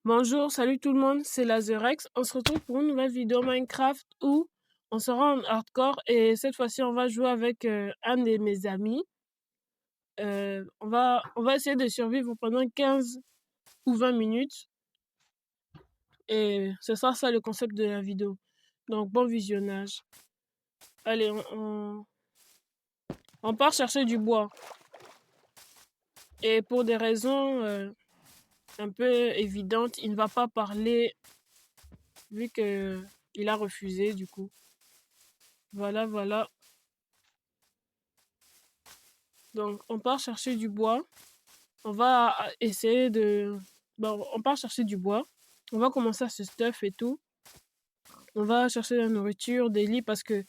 Bonjour, salut tout le monde, c'est Lazerex. On se retrouve pour une nouvelle vidéo Minecraft où on sera en hardcore et cette fois-ci on va jouer avec un de mes amis. On va essayer de survivre pendant 15 ou 20 minutes et ce sera ça le concept de la vidéo. Donc bon visionnage. Allez, on part chercher du bois. Et pour des raisons un peu évidentes, il ne va pas parler vu que il a refusé du coup. Voilà. Donc, on part chercher du bois. On va essayer de... Bon, on part chercher du bois. On va commencer à se stuff et tout. On va chercher de la nourriture, des lits, parce que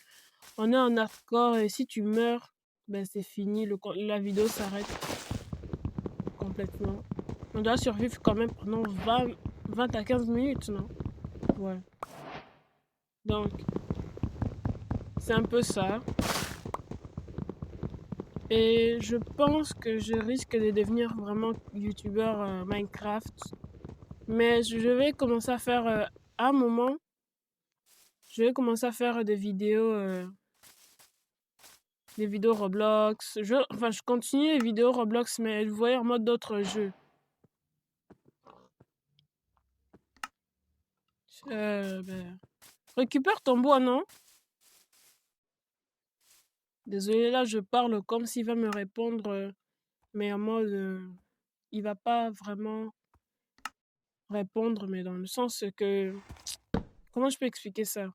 on est en hardcore et si tu meurs, ben c'est fini. La vidéo s'arrête complètement. On doit survivre quand même pendant 20 à 15 minutes, non? Ouais. Donc, c'est un peu ça. Et je pense que je risque de devenir vraiment youtubeur Minecraft. Mais je vais commencer à faire à un moment, je vais commencer à faire des vidéos Roblox. Je continue les vidéos Roblox, mais vous voyez en mode d'autres jeux. Récupère ton bois, non? Désolé, là, je parle comme s'il va me répondre, mais en mode, il va pas vraiment répondre, mais dans le sens que, comment je peux expliquer ça?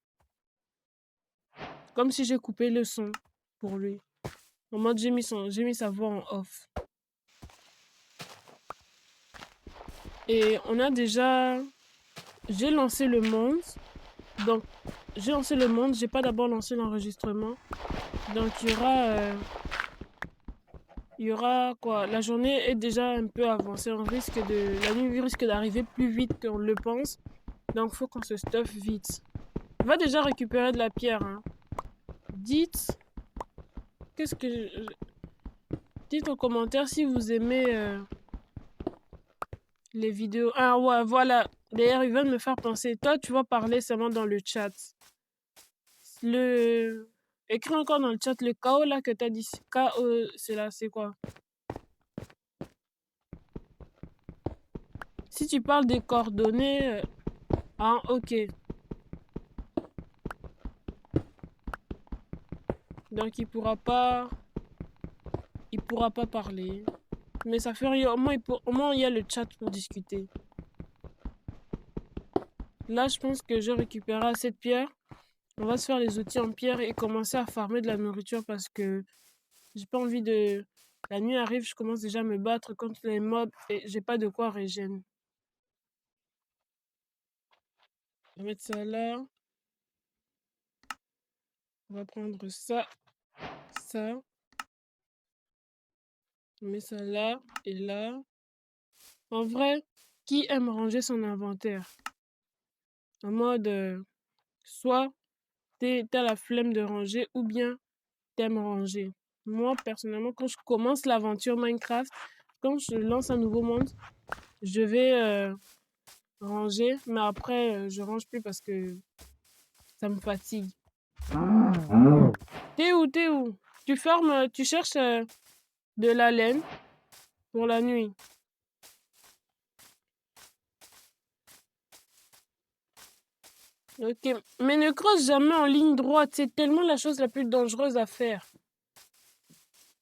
Comme si j'ai coupé le son pour lui. En mode, j'ai mis sa voix en off. Et on a déjà... J'ai lancé le monde. Donc, j'ai lancé le monde. J'ai pas d'abord lancé l'enregistrement. Donc, il y aura quoi? La journée est déjà un peu avancée. La nuit risque d'arriver plus vite qu'on le pense. Donc, faut qu'on se stuffe vite. On va déjà récupérer de la pierre. Hein. Dites... Qu'est-ce que... Dites en commentaire si vous aimez... les vidéos. Ah ouais, voilà. D'ailleurs, il vient de me faire penser. Toi, tu vas parler seulement dans le chat. Écris encore dans le chat le KO là que t'as dit. KO, c'est là, c'est quoi? Si tu parles des coordonnées... Ah, ok. Donc, il pourra pas... Il pourra pas parler. Mais ça fait rien. Au moins, il y a le chat pour discuter. Là, je pense que je récupérerai cette pierre. On va se faire les outils en pierre et commencer à farmer de la nourriture parce que j'ai pas envie de... La nuit arrive, je commence déjà à me battre contre les mobs et j'ai pas de quoi régénérer. On va mettre ça là. On va prendre ça. Ça. On met ça là et là. En vrai, qui aime ranger son inventaire? En mode, soit t'as la flemme de ranger ou bien t'aimes ranger. Moi, personnellement, quand je commence l'aventure Minecraft, quand je lance un nouveau monde, je vais ranger, mais après, je range plus parce que ça me fatigue. T'es où? Tu cherches de la laine pour la nuit. Ok, mais ne creuse jamais en ligne droite, c'est tellement la chose la plus dangereuse à faire.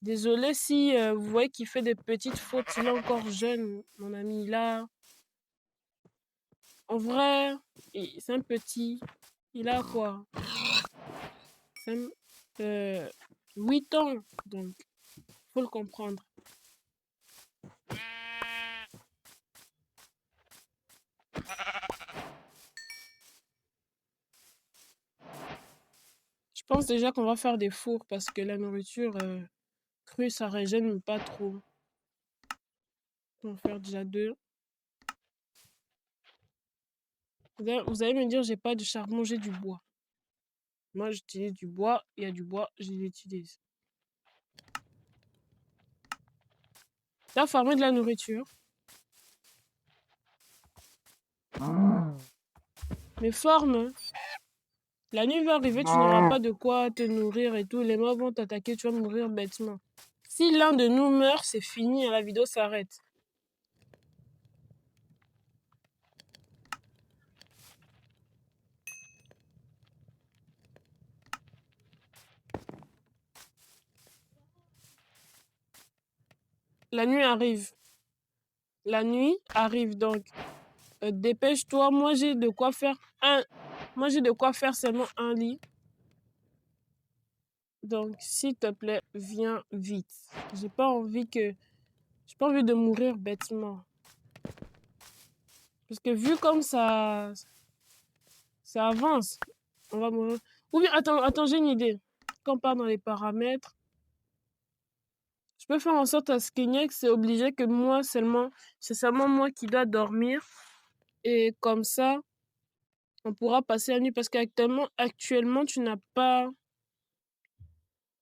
Désolé si vous voyez qu'il fait des petites fautes, il est encore jeune, mon ami, là. En vrai, c'est un petit, il a quoi? 8 ans, donc faut le comprendre. Je pense déjà qu'on va faire des fours parce que la nourriture crue, ça régène pas trop. On va faire déjà 2. Vous allez me dire, j'ai pas de charbon, j'ai du bois. Moi, j'utilise du bois, il y a du bois, je l'utilise. T'as farmé de la nourriture? Mais forme. La nuit va arriver, tu n'auras pas de quoi te nourrir et tout. Les mobs vont t'attaquer, tu vas mourir bêtement. Si l'un de nous meurt, c'est fini, la vidéo s'arrête. La nuit arrive. La nuit arrive, donc dépêche-toi. Moi, j'ai de quoi faire Moi, j'ai de quoi faire seulement un lit. Donc, s'il te plaît, viens vite. J'ai pas envie de mourir bêtement. Parce que vu comme ça avance, on va mourir. Ou bien, attends, j'ai une idée. Quand on part dans les paramètres, je peux faire en sorte à ce que c'est obligé que c'est seulement moi qui dois dormir. Et comme ça, on pourra passer la nuit. Parce qu'actuellement,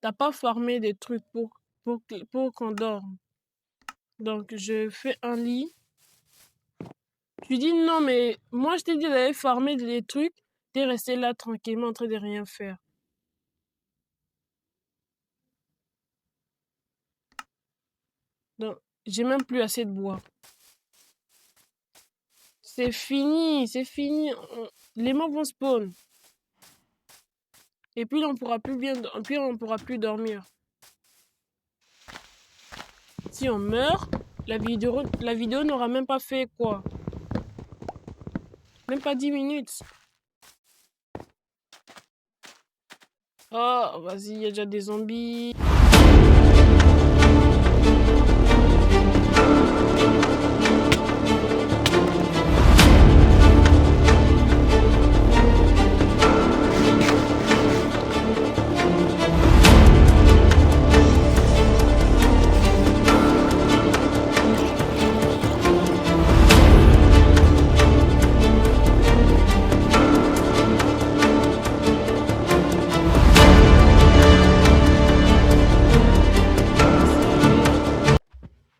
t'as pas farmé des trucs pour qu'on dorme. Donc, je fais un lit. Tu dis non, mais moi, je t'ai dit d'aller farmer des trucs. T'es resté là tranquillement en train de rien faire. Donc, j'ai même plus assez de bois. C'est fini, c'est fini. Les mobs vont spawn. Et puis, on pourra plus dormir. Si on meurt, la vidéo n'aura même pas fait quoi? Même pas 10 minutes. Oh, vas-y, il y a déjà des zombies.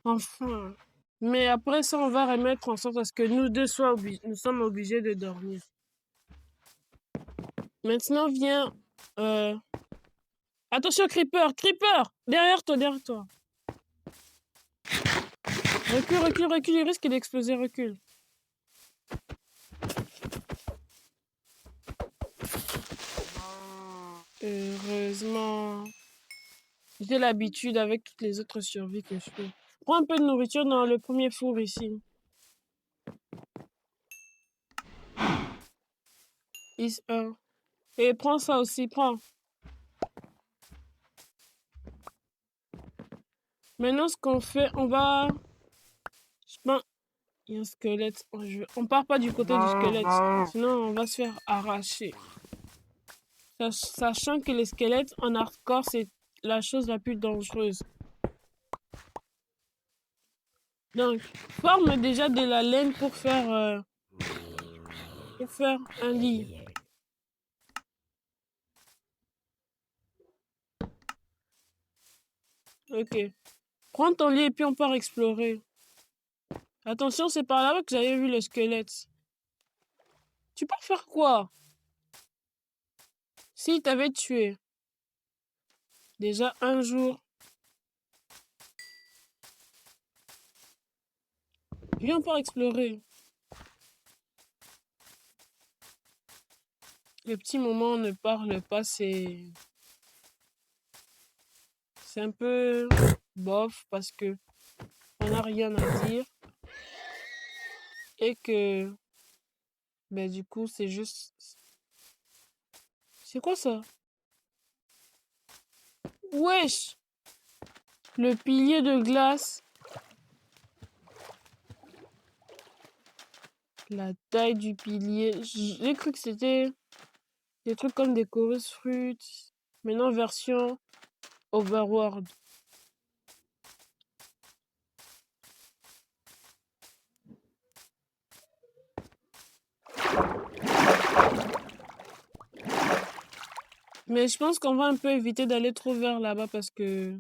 Enfin. Mais après ça, on va remettre en sorte à ce que nous sommes obligés de dormir. Maintenant, viens. Attention, Creeper! Creeper! Derrière toi, derrière toi. Recule, recule, recule. Il risque d'exploser, recule. Heureusement. J'ai l'habitude avec toutes les autres survies que je fais. Prends un peu de nourriture dans le premier four ici. Et prends ça aussi, prends. Maintenant, ce qu'on fait, on va... Je pense... Il y a un squelette. On part pas du côté du squelette. Sinon, on va se faire arracher. Sachant que les squelettes en hardcore, c'est la chose la plus dangereuse. Donc, forme déjà de la laine pour faire un lit. Ok. Prends ton lit et puis on part explorer. Attention, c'est par là-bas que j'avais vu le squelette. Tu pars faire quoi? S'il t'avait tué. Déjà un jour. Viens, on part explorer. Le petit moment on ne parle pas, c'est un peu bof parce que on n'a rien à dire. Et que ben du coup c'est juste... C'est quoi ça? Wesh! Le pilier de glace. La taille du pilier. J'ai cru que c'était des trucs comme des chorus fruits. Maintenant version overworld. Mais je pense qu'on va un peu éviter d'aller trop vers là-bas parce que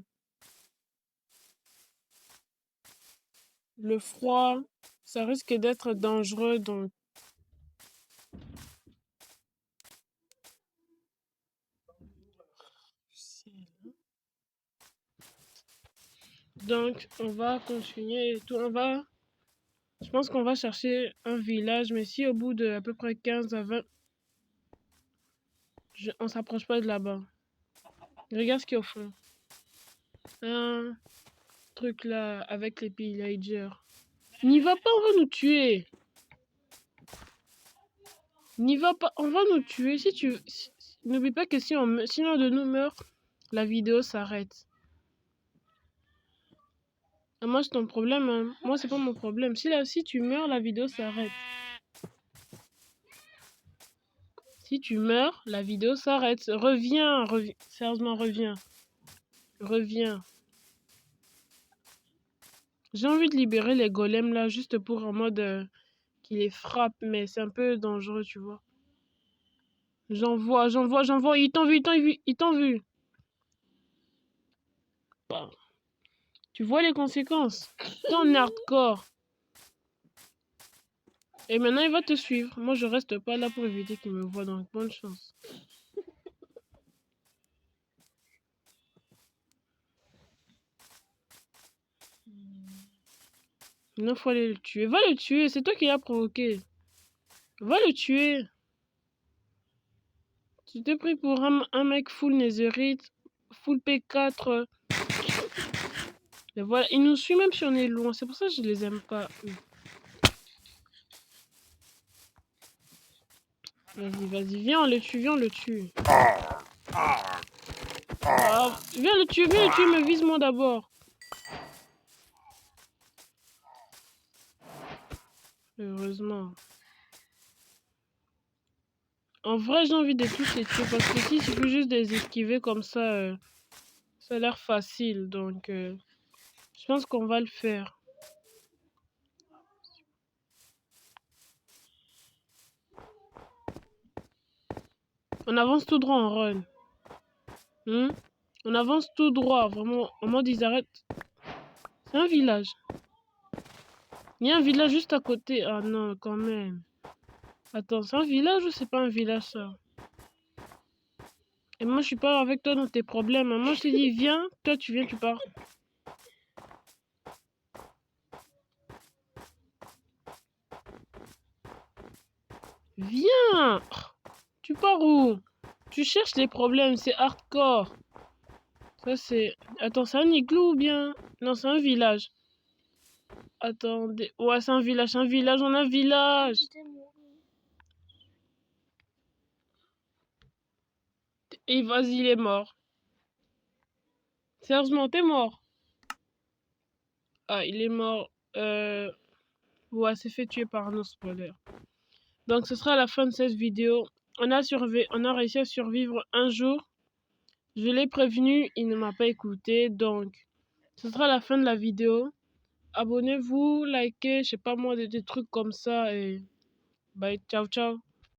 le froid, ça risque d'être dangereux. Donc, Donc, on va continuer et tout. Je pense qu'on va chercher un village, mais si au bout de à peu près 15 à 20, on s'approche pas de là-bas. Regarde ce qu'il y a au fond. Un truc là avec les pillagers. N'y va pas, on va nous tuer. N'y va pas, on va nous tuer. N'oublie pas que si l'un de nous meurt, la vidéo s'arrête. Ah, moi, c'est ton problème. Hein. Moi, c'est pas mon problème. Si tu meurs, la vidéo s'arrête. Si tu meurs, la vidéo s'arrête. Reviens. Sérieusement, reviens. Reviens. J'ai envie de libérer les golems là, juste pour en mode qu'ils les frappent, mais c'est un peu dangereux, tu vois. J'en vois. Ils t'ont vu. Bah, tu vois les conséquences. T'es en hardcore. Et maintenant, il va te suivre. Moi, je reste pas là pour éviter qu'il me voie, donc bonne chance. Maintenant, faut aller le tuer. Va le tuer, c'est toi qui l'as provoqué. Va le tuer. Tu t'es pris pour un mec full Netherite, full P4. Et voilà, il nous suit même si on est loin. C'est pour ça que je les aime pas. Vas-y, viens, on le tue. Ah, viens le tuer, mais vise-moi d'abord. Heureusement. En vrai, j'ai envie de tous les tuer parce que si c'est plus juste de les esquiver comme ça, ça a l'air facile. Donc, je pense qu'on va le faire. On avance tout droit en run. On avance tout droit, vraiment. En mode, ils arrêtent. C'est un village. Il y a un village juste à côté. Ah non, quand même. Attends, c'est un village ou c'est pas un village, ça? Et moi, je suis pas avec toi dans tes problèmes. Moi, je te dis, viens. Toi, tu viens, tu pars. Viens! Tu pars où? Tu cherches les problèmes, c'est hardcore. Ça, c'est... Attends, c'est un igloo ou bien... Non, c'est un village. Attendez. Ouais, c'est un village, on a un village. Et vas-y, il est mort. Sérieusement, t'es mort. Ah, il est mort. Ouais, c'est fait tuer par un spoiler. Donc, ce sera la fin de cette vidéo. On a réussi à survivre un jour. Je l'ai prévenu, il ne m'a pas écouté. Donc, ce sera la fin de la vidéo. Abonnez-vous, likez, je sais pas moi, des trucs comme ça. Et bye, ciao, ciao.